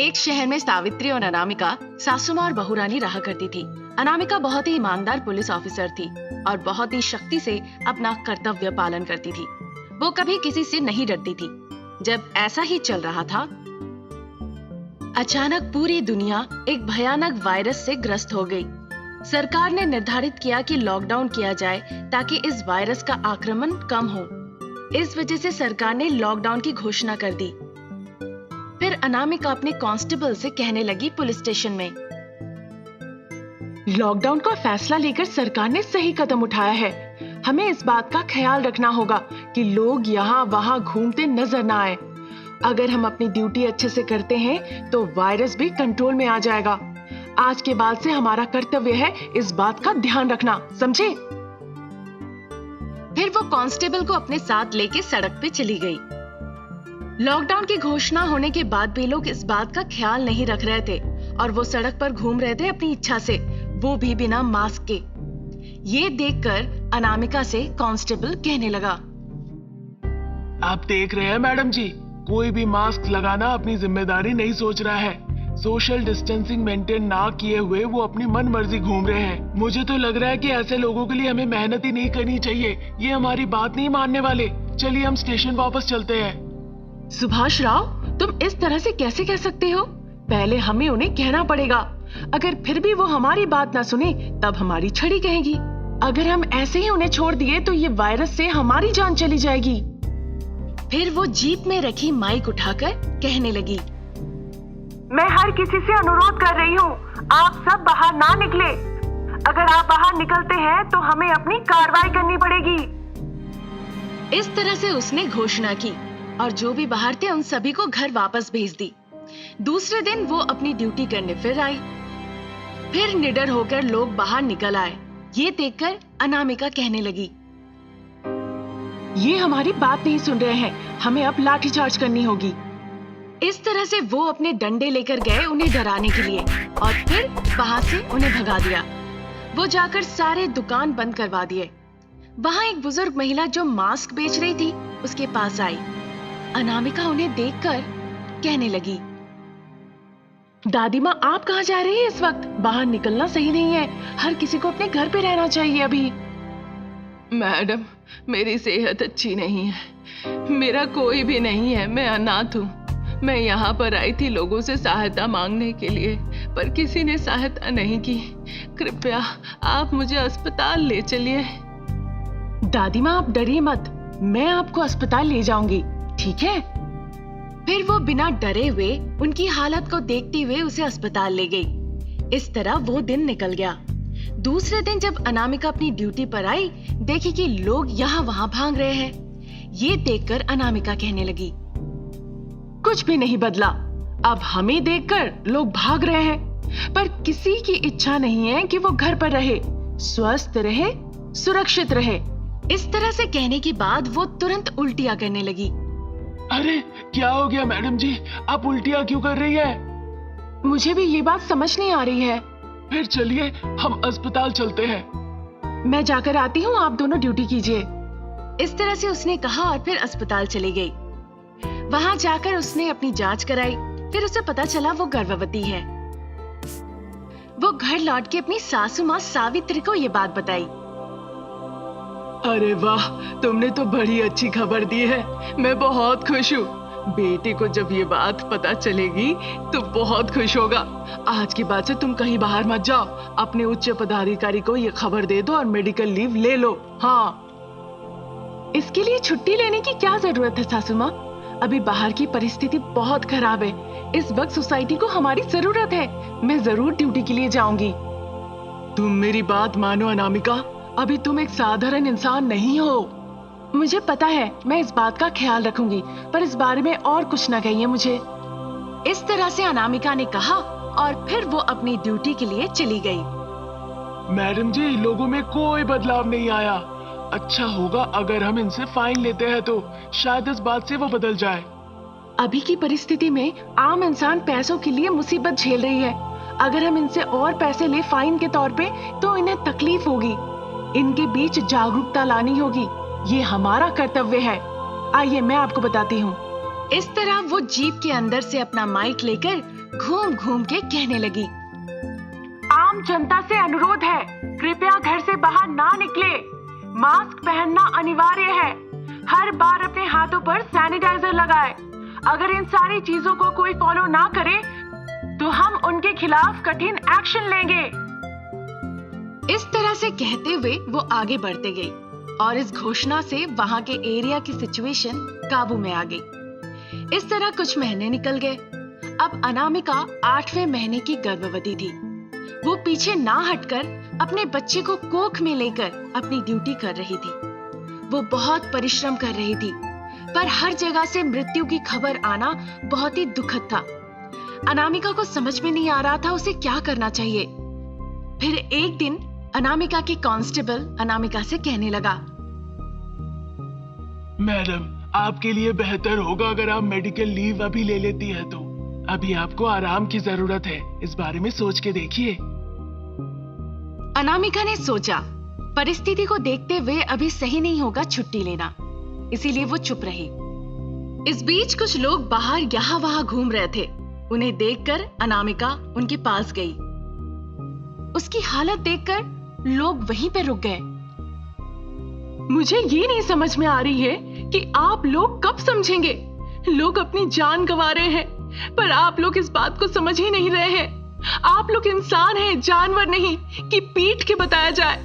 एक शहर में सावित्री और अनामिका सासू माँ और बहू रानी रहा करती थी। अनामिका बहुत ही ईमानदार पुलिस ऑफिसर थी और बहुत ही शक्ति से अपना कर्तव्य पालन करती थी। वो कभी किसी से नहीं डरती थी। जब ऐसा ही चल रहा था, अचानक पूरी दुनिया एक भयानक वायरस से ग्रस्त हो गई। सरकार ने निर्धारित किया कि लॉकडाउन किया जाए ताकि इस वायरस का आक्रमण कम हो। इस वजह से सरकार ने लॉकडाउन की घोषणा कर दी। फिर अनामिका अपने कांस्टेबल से कहने लगी पुलिस स्टेशन में, लॉकडाउन का फैसला लेकर सरकार ने सही कदम उठाया है। हमें इस बात का ख्याल रखना होगा कि लोग यहाँ वहाँ घूमते नजर ना आए। अगर हम अपनी ड्यूटी अच्छे से करते हैं तो वायरस भी कंट्रोल में आ जाएगा। आज के बाद से हमारा कर्तव्य है इस बात का ध्यान रखना, समझे? फिर वो कांस्टेबल को अपने साथ लेके सड़क पे चली गई। लॉकडाउन की घोषणा होने के बाद भी लोग इस बात का ख्याल नहीं रख रहे थे और वो सड़क पर घूम रहे थे अपनी इच्छा से, वो भी बिना मास्क के। ये देखकर अनामिका से कांस्टेबल कहने लगा, आप देख रहे हैं मैडम जी, कोई भी मास्क लगाना अपनी जिम्मेदारी नहीं सोच रहा है। सोशल डिस्टेंसिंग मेंटेन ना किए हुए वो अपनी मन मर्जी घूम रहे हैं। मुझे तो लग रहा है कि ऐसे लोगों के लिए हमें मेहनत ही नहीं करनी चाहिए। ये हमारी बात नहीं मानने वाले। चलिए हम स्टेशन वापस चलते हैं। सुभाष राव, तुम इस तरह से कैसे कह सकते हो? पहले हमें उन्हें कहना पड़ेगा। अगर फिर भी वो हमारी बात ना सुने तब हमारी छड़ी कहेगी। अगर हम ऐसे ही उन्हें छोड़ दिए तो ये वायरस से हमारी जान चली जाएगी। फिर वो जीप में रखी माइक उठाकर कहने लगी, मैं हर किसी से अनुरोध कर रही हूँ, आप सब बाहर ना निकले। अगर आप बाहर निकलते हैं तो हमें अपनी कार्रवाई करनी पड़ेगी। इस तरह से उसने घोषणा की और जो भी बाहर थे उन सभी को घर वापस भेज दी। दूसरे दिन वो अपनी ड्यूटी करने फिर आई। फिर निडर होकर लोग बाहर निकल आए। ये देखकर अनामिका कहने लगी, ये हमारी बात नहीं सुन रहे हैं, हमें अब लाठीचार्ज करनी होगी। इस तरह से वो अपने डंडे लेकर गए उन्हें डराने के लिए और फिर वहां से उन्हें भगा दिया। वो जाकर सारे दुकान बंद करवा दिए। वहां एक बुजुर्ग महिला जो मास्क बेच रही थी उसके पास आई। अनामिका उन्हें देखकर कहने लगी, दादी माँ, आप कहाँ जा रही हैं इस वक्त? बाहर निकलना सही नहीं है। हर किसी को अपने घर पे रहना चाहिए अभी। मैडम, मेरी सेहत अच्छी नहीं है। मेरा कोई भी नहीं है, मैं अनाथ हूँ। मैं यहाँ पर आई थी लोगों से सहायता मांगने के लिए, पर किसी ने सहायता नहीं की। कृपया आप मुझे अस्पताल ले चलिए। दादी माँ, आप डरिए मत, मैं आपको अस्पताल ले जाऊंगी, ठीक है? फिर वो बिना डरे हुए उनकी हालत को देखते हुए उसे अस्पताल ले गई। इस तरह वो दिन निकल गया। दूसरे दिन जब अनामिका अपनी ड्यूटी पर आई, देखी कि लोग यहाँ वहाँ भाग रहे हैं। ये देखकर अनामिका कहने लगी, कुछ भी नहीं बदला। अब हमें देखकर लोग भाग रहे हैं, पर किसी की इच्छा नहीं है कि वो घर पर रहे, स्वस्थ रहे, सुरक्षित रहे। इस तरह से कहने के बाद वो तुरंत उल्टियां करने लगी। अरे क्या हो गया मैडम जी, आप उल्टियां क्यों कर रही हैं? मुझे भी ये बात समझ नहीं आ रही है। फिर चलिए हम अस्पताल चलते हैं। मैं जाकर आती हूँ, आप दोनों ड्यूटी कीजिए। इस तरह से उसने कहा और फिर अस्पताल चली गई। वहां जाकर उसने अपनी जांच कराई। फिर उसे पता चला वो गर्भवती है। वो घर लौट के अपनी सासू माँ सावित्री को ये बात बताई। अरे वाह, तुमने तो बड़ी अच्छी खबर दी है। मैं बहुत खुश हूँ। बेटे को जब ये बात पता चलेगी तो बहुत खुश होगा। आज के बाद से तुम कहीं बाहर मत जाओ। अपने उच्च पदाधिकारी को ये खबर दे दो और मेडिकल लीव ले लो। हाँ, इसके लिए छुट्टी लेने की क्या जरूरत है सासू माँ? अभी बाहर की परिस्थिति बहुत खराब है। इस वक्त सोसाइटी को हमारी जरूरत है। मैं जरूर ड्यूटी के लिए जाऊंगी। तुम मेरी बात मानो अनामिका, अभी तुम एक साधारण इंसान नहीं हो। मुझे पता है, मैं इस बात का ख्याल रखूंगी, पर इस बारे में और कुछ न कहिए मुझे। इस तरह से अनामिका ने कहा और फिर वो अपनी ड्यूटी के लिए चली गई। मैडम जी, लोगों में कोई बदलाव नहीं आया। अच्छा होगा अगर हम इनसे फाइन लेते हैं तो शायद इस बात से वो बदल जाए। अभी की परिस्थिति में आम इंसान पैसों के लिए मुसीबत झेल रही है। अगर हम इनसे और पैसे ले फाइन के तौर पे तो इन्हें तकलीफ होगी। इनके बीच जागरूकता लानी होगी। ये हमारा कर्तव्य है। आइए मैं आपको बताती हूँ। इस तरह वो जीप के अंदर से अपना माइक लेकर घूम घूम के कहने लगी, आम जनता से अनुरोध है, कृपया घर से बाहर ना निकले। मास्क पहनना अनिवार्य है। हर बार अपने हाथों पर सैनिटाइजर लगाए। अगर इन सारी चीजों को कोई फॉलो ना करे तो हम उनके खिलाफ कठिन एक्शन लेंगे। इस तरह से कहते हुए वो आगे बढ़ते गई और इस घोषणा से वहां के एरिया की सिचुएशन काबू में आ गई। इस तरह कुछ महीने निकल गए। अब अनामिका 8वें महीने की गर्भवती थी। वो पीछे ना हटकर अपने बच्चे को कोख में लेकर अपनी ड्यूटी कर रही थी। वो बहुत परिश्रम कर रही थी, पर हर जगह से मृत्यु की खबर आना बहुत ही दुखद था। अनामिका को समझ में नहीं आ रहा था उसे क्या करना चाहिए। फिर एक दिन अनामिका के कांस्टेबल अनामिका से कहने लगा, मैडम, आपके लिए बेहतर होगा अगर आप मेडिकल लीव अभी ले लेती है तो। अभी आपको आराम की जरूरत है, इस बारे में सोच के देखिए। अनामिका ने सोचा परिस्थिति को देखते हुए अभी सही नहीं होगा छुट्टी लेना, इसीलिए वो चुप रही। इस बीच कुछ लोग बाहर यहाँ वहां घूम रहे थे। उन्हें देखकर अनामिका उनके पास गई। उसकी हालत देखकर लोग वहीं पे रुक गए। मुझे ये नहीं समझ में आ रही है कि आप लोग कब समझेंगे। लोग अपनी जान गंवा रहे हैं, पर आप लोग इस बात को समझ ही नहीं रहे हैं। आप लोग इंसान हैं, जानवर नहीं कि पीट के बताया जाए।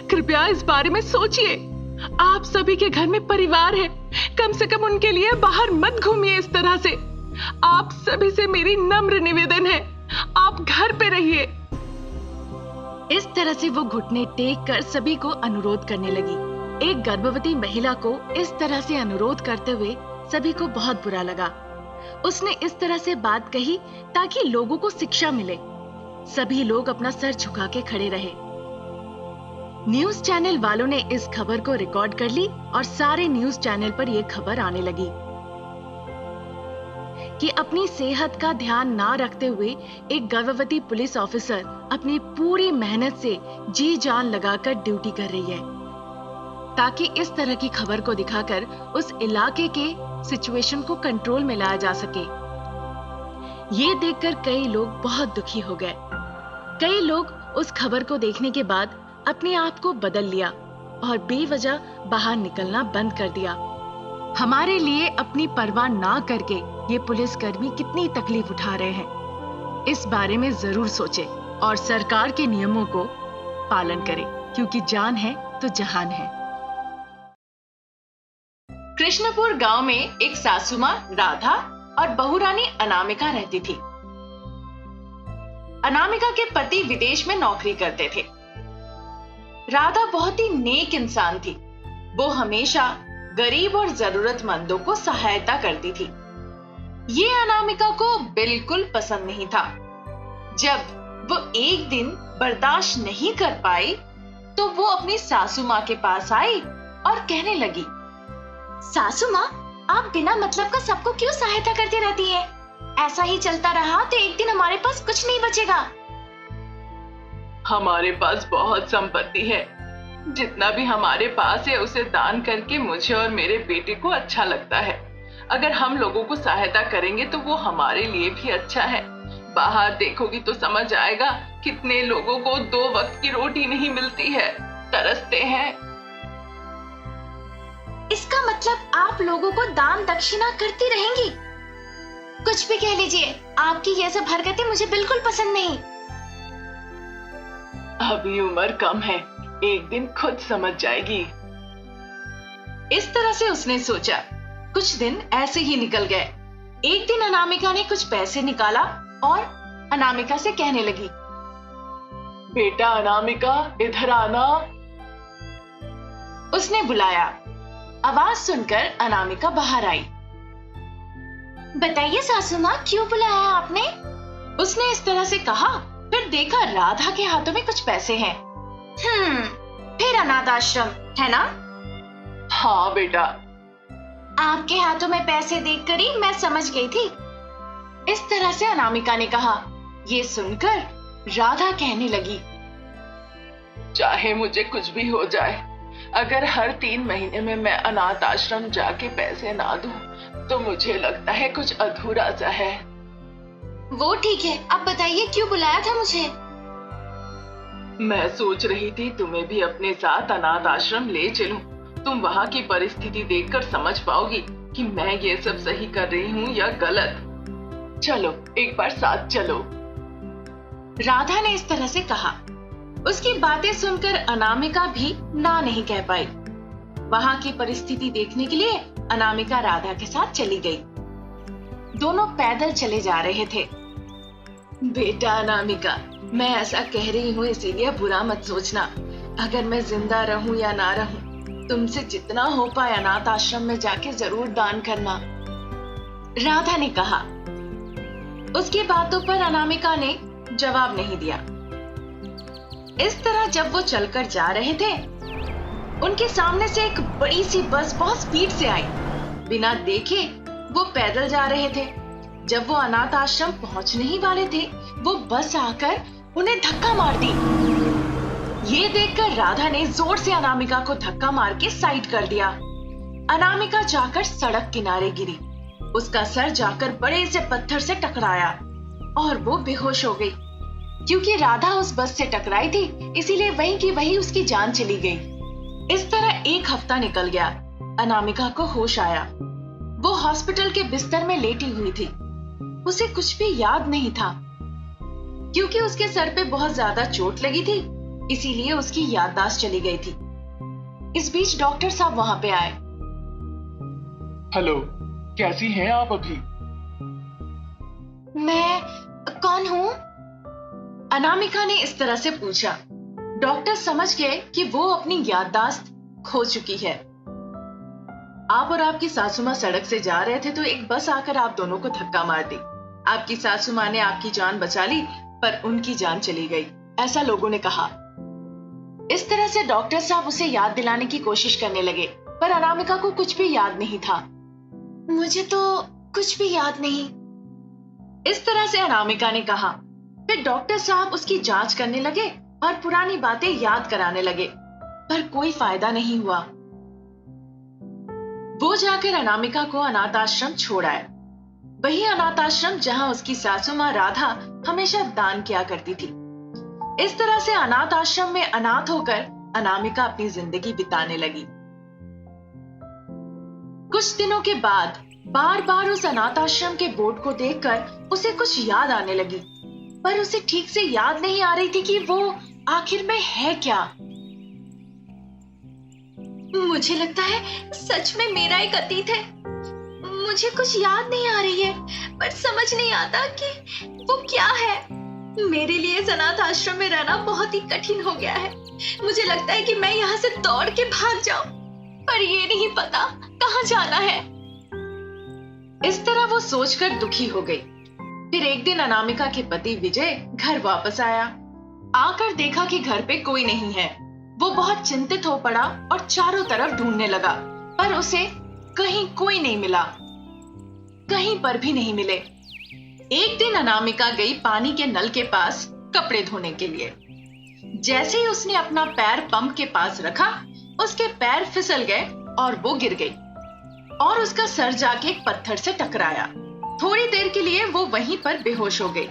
कृपया इस बारे में सोचिए। आप सभी के घर में परिवार है, कम से कम उनके लिए बाहर मत घूमिए इस तरह से। आप सभी से मेरी नम्र निवेदन है, आप घर पे रहिए। इस तरह से वो घुटने टेक कर सभी को अनुरोध करने लगी। एक गर्भवती महिला को इस तरह से अनुरोध करते हुए सभी को बहुत बुरा लगा। उसने इस तरह से बात कही ताकि लोगों को शिक्षा मिले। सभी लोग अपना सर झुका के खड़े रहे। न्यूज चैनल वालों ने इस खबर को रिकॉर्ड कर ली और सारे न्यूज चैनल पर यह खबर आने लगी कि अपनी सेहत का ध्यान ना रखते हुए एक गर्भवती पुलिस ऑफिसर अपनी पूरी मेहनत से जी जान लगाकर ड्यूटी कर रही है, ताकि इस तरह की खबर को दिखाकर उस इलाके के सिचुएशन को कंट्रोल में लाया जा सके। ये देखकर कई लोग बहुत दुखी हो गए। कई लोग उस खबर को देखने के बाद अपने आप को बदल लिया और बेवजह बाहर निकलना बंद कर दिया। हमारे लिए अपनी परवाह ना करके ये पुलिसकर्मी कितनी तकलीफ उठा रहे हैं, इस बारे में जरूर सोचें और सरकार के नियमों को पालन करें, क्योंकि जान है तो जहान है। कृष्णपुर गांव में एक सासू मां राधा और बहुरानी अनामिका रहती थी। अनामिका के पति विदेश में नौकरी करते थे। राधा बहुत ही नेक इंसान थी। वो हमेशा गरीब और जरूरतमंदों को सहायता करती थी। ये अनामिका को बिल्कुल पसंद नहीं था। जब वो एक दिन बर्दाश्त नहीं कर पाई तो वो अपनी सासू माँ के पास आई और कहने लगी, सासू माँ, आप बिना मतलब का सबको क्यों सहायता करती रहती है? ऐसा ही चलता रहा तो एक दिन हमारे पास कुछ नहीं बचेगा। हमारे पास बहुत संपत्ति है। जितना भी हमारे पास है उसे दान करके मुझे और मेरे बेटे को अच्छा लगता है। अगर हम लोगों को सहायता करेंगे तो वो हमारे लिए भी अच्छा है। बाहर देखोगी तो समझ आएगा कितने लोगों को 2 वक्त की रोटी नहीं मिलती है, तरसते हैं। इसका मतलब आप लोगों को दान दक्षिणा करती रहेंगी? कुछ भी कह लीजिए, आपकी ये सब हरकतें मुझे बिल्कुल पसंद नहीं। अभी उम्र कम है, एक दिन खुद समझ जाएगी। इस तरह से उसने सोचा। कुछ दिन ऐसे ही निकल गए। एक दिन अनामिका ने कुछ पैसे निकाला और अनामिका से कहने लगी, बेटा अनामिका, इधर आना। उसने बुलाया। आवाज सुनकर अनामिका बाहर आई। बताइए सासू माँ, क्यों बुलाया आपने? उसने इस तरह से कहा। फिर देखा राधा के हाथों में कुछ पैसे हैं। फिर अनाथ आश्रम है ना? हाँ बेटा। आपके हाथों में पैसे देखकर ही मैं समझ गई थी। इस तरह से अनामिका ने कहा। ये सुनकर राधा कहने लगी, चाहे मुझे कुछ भी हो जाए, अगर हर 3 महीने में मैं अनाथ आश्रम जाके पैसे ना दूं तो मुझे लगता है कुछ अधूरा सा है। वो ठीक है, अब बताइए क्यों बुलाया था मुझे? मैं सोच रही थी तुम्हें भी अपने साथ अनाथ आश्रम ले चलूं। तुम वहाँ की परिस्थिति देखकर समझ पाओगी कि मैं ये सब सही कर रही हूँ या गलत। चलो एक बार साथ चलो। राधा ने इस तरह से कहा। उसकी बातें सुनकर अनामिका भी ना नहीं कह पाई। वहां की परिस्थिति देखने के लिए अनामिका राधा के साथ चली गई। दोनों पैदल चले जा रहे थे। बेटा अनामिका, मैं ऐसा कह रही हूँ इसीलिए बुरा मत सोचना। अगर मैं जिंदा रहूं या ना रहूं, तुमसे जितना हो पाए अनाथ आश्रम में जाके जरूर दान करना, राधा ने कहा। उसकी बातों पर अनामिका ने जवाब नहीं दिया। इस तरह जब वो चलकर जा रहे थे, उनके सामने से एक बड़ी सी बस बहुत स्पीड से आई। बिना देखे वो पैदल जा रहे थे। जब वो अनाथ आश्रम पहुंचने ही वाले थे, वो बस आकर उन्हें धक्का मार दी। ये देखकर राधा ने जोर से अनामिका को धक्का मार के साइड कर दिया। अनामिका जाकर सड़क किनारे गिरी। उसका सर जाकर बड़े से पत्थर से टकराया और वो बेहोश हो गई। क्योंकि राधा उस बस से टकराई थी, इसीलिए वहीं की वहीं उसकी जान चली गई। इस तरह एक हफ्ता निकल गया। अनामिका को होश आया। वो हॉस्पिटल के बिस्तर में लेटी हुई थी। उसे कुछ भी याद नहीं था। क्योंकि उसके सर पे बहुत ज्यादा चोट लगी थी, इसीलिए उसकी याददाश्त चली गई थी। इस बीच डॉक्टर साहब वहां पे आए। हेलो, कैसी हैं आप अभी? मैं कौन हूँ? अनामिका ने इस तरह से पूछा। डॉक्टर समझ गए कि वो अपनी याददाश्त खो चुकी है। आप और आपकी सासू मां सड़क से जा रहे थे तो एक बस आकर आप दोनों को धक्का मार दी। आपकी सासू मां ने आपकी जान बचा ली, पर उनकी जान चली गई, ऐसा लोगों ने कहा। इस तरह से डॉक्टर साहब उसे याद दिलाने की कोशिश करने लगे, पर अनामिका को कुछ भी याद नहीं था। मुझे तो कुछ भी याद नहीं। इस तरह से अनामिका ने कहा। फिर डॉक्टर साहब उसकी जांच करने लगे और पुरानी बातें याद कराने लगे, पर कोई फायदा नहीं हुआ। वो जाकर अनामिका को अनाथ आश्रम छोड़ आए। वही अनाथ आश्रम जहां उसकी सासू मां राधा हमेशा दान किया करती थी। इस तरह से अनाथ आश्रम में अनाथ होकर अनामिका अपनी जिंदगी बिताने लगी। कुछ दिनों के बाद बार बार उस अनाथ आश्रम के बोर्ड को देखकर उसे कुछ याद आने लगी, पर उसे ठीक से याद नहीं आ रही थी कि वो आखिर में है क्या। मुझे लगता है सच में मेरा एक अतीत है। मुझे कुछ याद नहीं आ रही है, पर समझ नहीं आता कि वो क्या है। मेरे लिए इस अनाथ आश्रम में रहना बहुत ही कठिन हो गया है। मुझे लगता है कि मैं यहाँ से दौड़ के भाग जाऊं, पर ये नहीं पता कहाँ जाना है। इस तरह वो सोचकर दुखी हो गई। फिर एक दिन अनामिका के पति विजय घर वापस आया। आकर देखा कि घर पे कोई नहीं है। वो बहुत चिंतित हो पड़ा और चारों तरफ ढूंढने लगा, पर उसे कहीं कोई नहीं मिला। कहीं पर भी नहीं मिले। एक दिन अनामिका गई पानी के नल के पास कपड़े धोने के लिए। जैसे ही उसने अपना पैर पंप के पास रखा, उसके पैर फिसल गए और वो गिर गई और उसका सर जाके एक पत्थर से टकराया। थोड़ी देर के लिए वो वहीं पर बेहोश हो गई।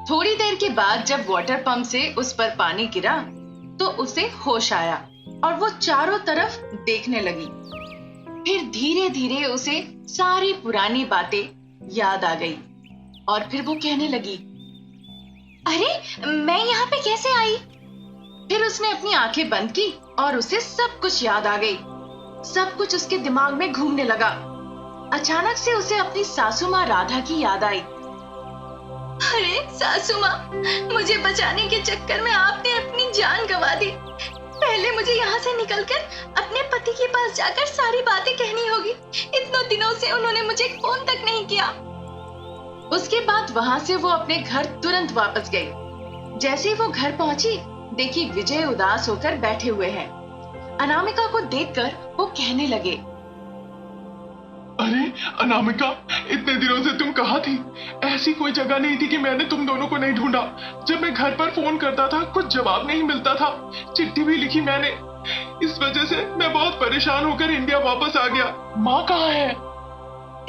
थोड़ी देर के बाद जब वाटर पंप से उस पर पानी गिरा तो उसे होश आया और वो चारों तरफ देखने लगी। फिर धीरे धीरे उसे सारी पुरानी बातें याद आ गई और फिर वो कहने लगी, अरे मैं यहाँ पे कैसे आई? फिर उसने अपनी आंखें बंद की और उसे सब कुछ याद आ गई। सब कुछ उसके दिमाग में घूमने लगा। अचानक से उसे अपनी सासू माँ राधा की याद आई। अरे सासू माँ, मुझे बचाने के चक्कर में आपने अपनी जान गंवा दी। पहले मुझे यहाँ से निकलकर अपने पति के पास जाकर सारी बातें कहनी होगी। इतनों दिनों से उन्होंने मुझे फोन तक नहीं किया। उसके बाद वहां से वो अपने घर तुरंत वापस गई। जैसे ही वो घर पहुंची, देखी विजय उदास होकर बैठे हुए हैं। अनामिका को देखकर वो कहने लगे, अरे अनामिका, इतने दिनों से तुम कहाँ थी? ऐसी कोई जगह नहीं थी कि मैंने तुम दोनों को नहीं ढूंढा। जब मैं घर पर फोन करता था कुछ जवाब नहीं मिलता था। चिट्ठी भी लिखी मैंने। इस वजह से मैं बहुत परेशान होकर इंडिया वापस आ गया। माँ कहाँ है?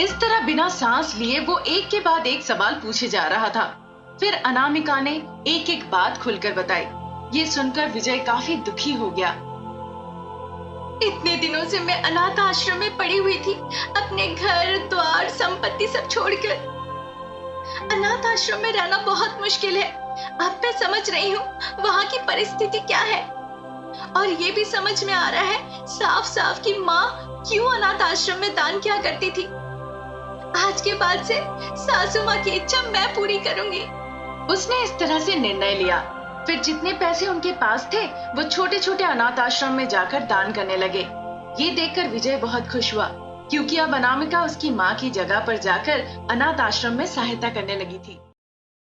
इस तरह बिना सांस लिए वो एक के बाद एक सवाल पूछे जा रहा था। फिर अनामिका ने एक एक बात खुलकर बताई। ये सुनकर विजय काफी दुखी हो गया। इतने दिनों से मैं अनाथ आश्रम में पड़ी हुई थी, अपने घर द्वार संपत्ति सब छोड़कर। अनाथ आश्रम में रहना बहुत मुश्किल है। अब मैं समझ रही हूँ वहाँ की परिस्थिति क्या है, और ये भी समझ में आ रहा है साफ साफ कि माँ क्यों अनाथ आश्रम में दान किया करती थी। आज के बाद से सासू माँ की इच्छा मैं पूरी करूंगी। उसने इस तरह से निर्णय लिया। फिर जितने पैसे उनके पास थे वो छोटे छोटे अनाथ आश्रम में जाकर दान करने लगे। ये देखकर विजय बहुत खुश हुआ, क्योंकि अब अनामिका उसकी माँ की जगह पर जाकर अनाथ आश्रम में सहायता करने लगी थी।